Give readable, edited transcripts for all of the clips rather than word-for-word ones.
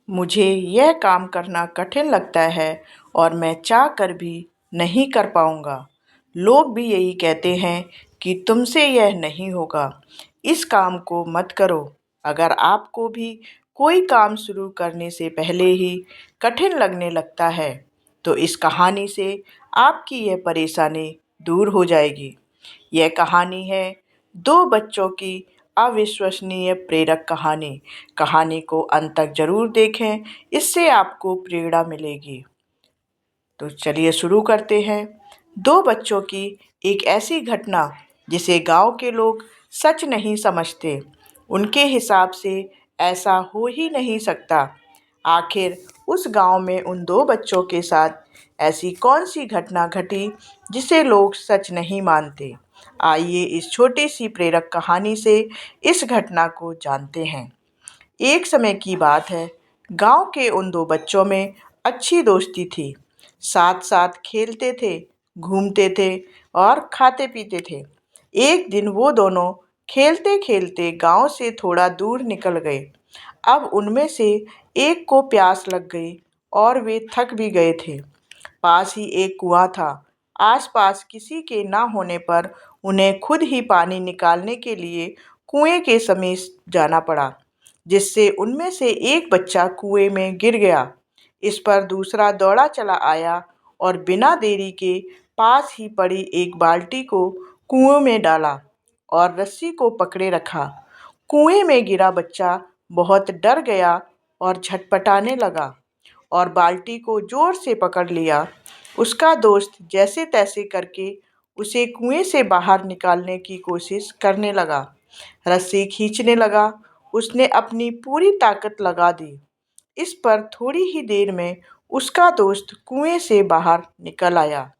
मुझे यह काम करना कठिन लगता है और मैं चाह कर भी नहीं कर पाऊंगा। लोग भी यही कहते हैं कि तुमसे यह नहीं होगा, इस काम को मत करो। अगर आपको भी कोई काम शुरू करने से पहले ही कठिन लगने लगता है, तो इस कहानी से आपकी यह परेशानी दूर हो जाएगी। यह कहानी है दो बच्चों की अविश्वसनीय प्रेरक कहानी। कहानी को अंत तक जरूर देखें, इससे आपको प्रेरणा मिलेगी। तो चलिए शुरू करते हैं। दो बच्चों की एक ऐसी घटना जिसे गांव के लोग सच नहीं समझते। उनके हिसाब से ऐसा हो ही नहीं सकता। आखिर उस गांव में उन दो बच्चों के साथ ऐसी कौन सी घटना घटी जिसे लोग सच नहीं मानते। आइए इस छोटी सी प्रेरक कहानी से इस घटना को जानते हैं। एक समय की बात है, गांव के उन दो बच्चों में अच्छी दोस्ती थी। साथ साथ खेलते थे, घूमते थे और खाते पीते थे। एक दिन वो दोनों खेलते खेलते गांव से थोड़ा दूर निकल गए। अब उनमें से एक को प्यास लग गई और वे थक भी गए थे। पास ही एक कुआं था। आसपास किसी के ना होने पर उन्हें खुद ही पानी निकालने के लिए कुएं के समीप जाना पड़ा, जिससे उनमें से एक बच्चा कुएं में गिर गया। इस पर दूसरा दौड़ा चला आया और बिना देरी के पास ही पड़ी एक बाल्टी को कुएं में डाला और रस्सी को पकड़े रखा। कुएं में गिरा बच्चा बहुत डर गया और झटपटाने लगा और बाल्टी को जोर से पकड़ लिया। उसका दोस्त जैसे तैसे करके उसे कुएं से बाहर निकालने की कोशिश करने लगा। रस्सी खींचने लगा, उसने अपनी पूरी ताकत लगा दी। इस पर थोड़ी ही देर में उसका दोस्त कुएं से बाहर निकल आया।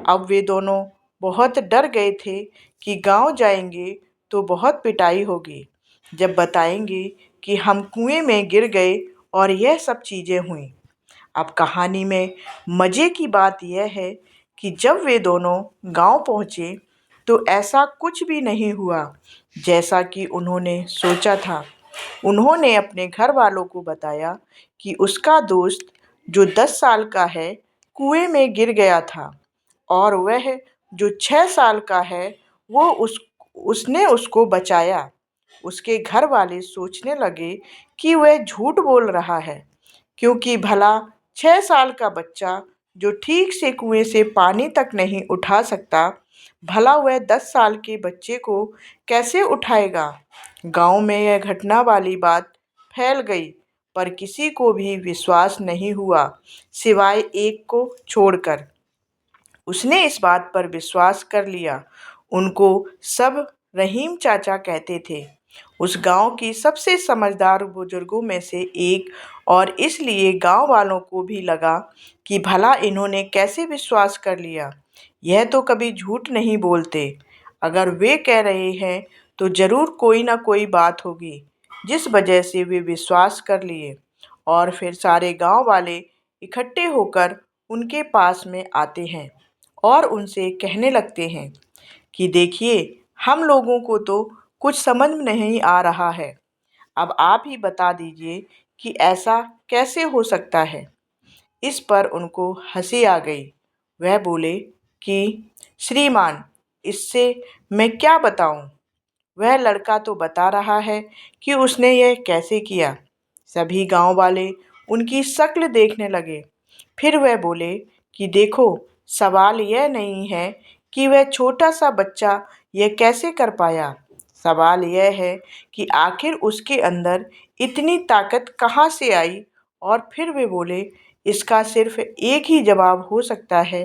अब वे दोनों बहुत डर गए थे कि गांव जाएंगे तो बहुत पिटाई होगी जब बताएंगे कि हम कुएं में गिर गए और यह सब चीज़ें हुईं। अब कहानी में मज़े की बात यह है कि जब वे दोनों गांव पहुंचे तो ऐसा कुछ भी नहीं हुआ जैसा कि उन्होंने सोचा था। उन्होंने अपने घर वालों को बताया कि उसका दोस्त जो 10 साल का है कुएं में गिर गया था और वह जो 6 साल का है वो उसने उसको बचाया। उसके घर वाले सोचने लगे कि वह झूठ बोल रहा है, क्योंकि भला 6 साल का बच्चा जो ठीक से कुएं से पानी तक नहीं उठा सकता, भला वह 10 साल के बच्चे को कैसे उठाएगा। गांव में यह घटना वाली बात फैल गई, पर किसी को भी विश्वास नहीं हुआ, सिवाय एक को छोड़कर। उसने इस बात पर विश्वास कर लिया। उनको सब रहीम चाचा कहते थे, उस गांव की सबसे समझदार बुजुर्गों में से एक, और इसलिए गांव वालों को भी लगा कि भला इन्होंने कैसे विश्वास कर लिया। यह तो कभी झूठ नहीं बोलते। अगर वे कह रहे हैं तो ज़रूर कोई ना कोई बात होगी जिस वजह से वे विश्वास कर लिए। और फिर सारे गांव वाले इकट्ठे होकर उनके पास में आते हैं और उनसे कहने लगते हैं कि देखिए, हम लोगों को तो कुछ समझ में नहीं आ रहा है। अब आप ही बता दीजिए कि ऐसा कैसे हो सकता है। इस पर उनको हंसी आ गई। वह बोले कि श्रीमान, इससे मैं क्या बताऊं। वह लड़का तो बता रहा है कि उसने यह कैसे किया। सभी गांव वाले उनकी शक्ल देखने लगे। फिर वह बोले कि देखो, सवाल यह नहीं है कि वह छोटा सा बच्चा यह कैसे कर पाया। सवाल यह है कि आखिर उसके अंदर इतनी ताकत कहाँ से आई। और फिर वे बोले, इसका सिर्फ एक ही जवाब हो सकता है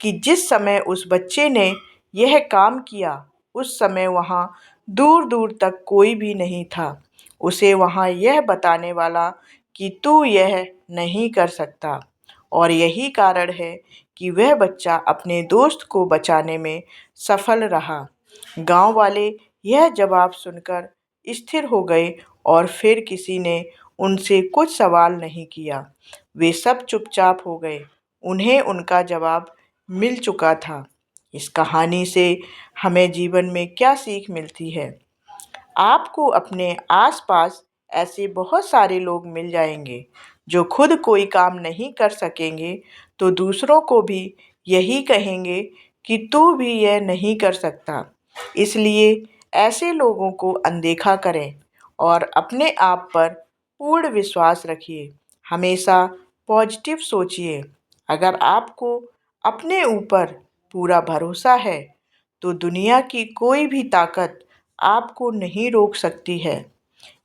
कि जिस समय उस बच्चे ने यह काम किया, उस समय वहाँ दूर दूर तक कोई भी नहीं था उसे वहाँ यह बताने वाला कि तू यह नहीं कर सकता। और यही कारण है कि वह बच्चा अपने दोस्त को बचाने में सफल रहा। गांव वाले यह जवाब सुनकर स्थिर हो गए और फिर किसी ने उनसे कुछ सवाल नहीं किया। वे सब चुपचाप हो गए। उन्हें उनका जवाब मिल चुका था। इस कहानी से हमें जीवन में क्या सीख मिलती है? आपको अपने आसपास ऐसे बहुत सारे लोग मिल जाएंगे जो खुद कोई काम नहीं कर सकेंगे तो दूसरों को भी यही कहेंगे कि तू भी यह नहीं कर सकता। इसलिए ऐसे लोगों को अनदेखा करें और अपने आप पर पूर्ण विश्वास रखिए। हमेशा पॉजिटिव सोचिए। अगर आपको अपने ऊपर पूरा भरोसा है तो दुनिया की कोई भी ताकत आपको नहीं रोक सकती है।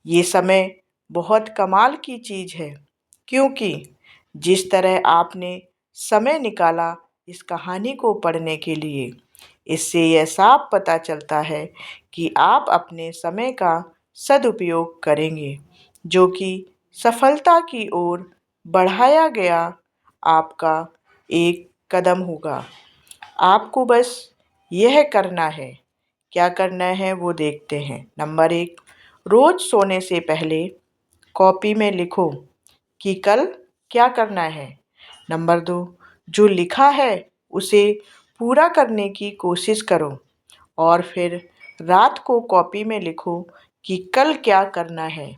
ये समय बहुत कमाल की चीज़ है, क्योंकि जिस तरह आपने समय निकाला इस कहानी को पढ़ने के लिए, इससे यह साफ पता चलता है कि आप अपने समय का सदुपयोग करेंगे, जो कि सफलता की ओर बढ़ाया गया आपका एक कदम होगा। आपको बस यह करना है। क्या करना है वो देखते हैं। नंबर 1, रोज़ सोने से पहले कॉपी में लिखो कि कल क्या करना है। नंबर 2, जो लिखा है उसे पूरा करने की कोशिश करो और फिर रात को कॉपी में लिखो कि कल क्या करना है।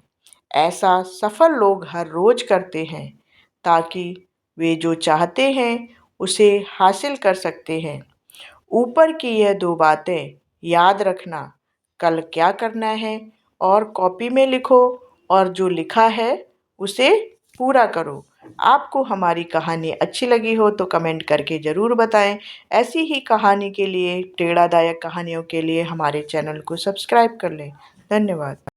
ऐसा सफल लोग हर रोज़ करते हैं ताकि वे जो चाहते हैं उसे हासिल कर सकते हैं। ऊपर की यह 2 बातें याद रखना, कल क्या करना है और कॉपी में लिखो और जो लिखा है उसे पूरा करो। आपको हमारी कहानी अच्छी लगी हो तो कमेंट करके ज़रूर बताएं। ऐसी ही कहानी के लिए, प्रेरणादायक कहानियों के लिए हमारे चैनल को सब्सक्राइब कर लें। धन्यवाद।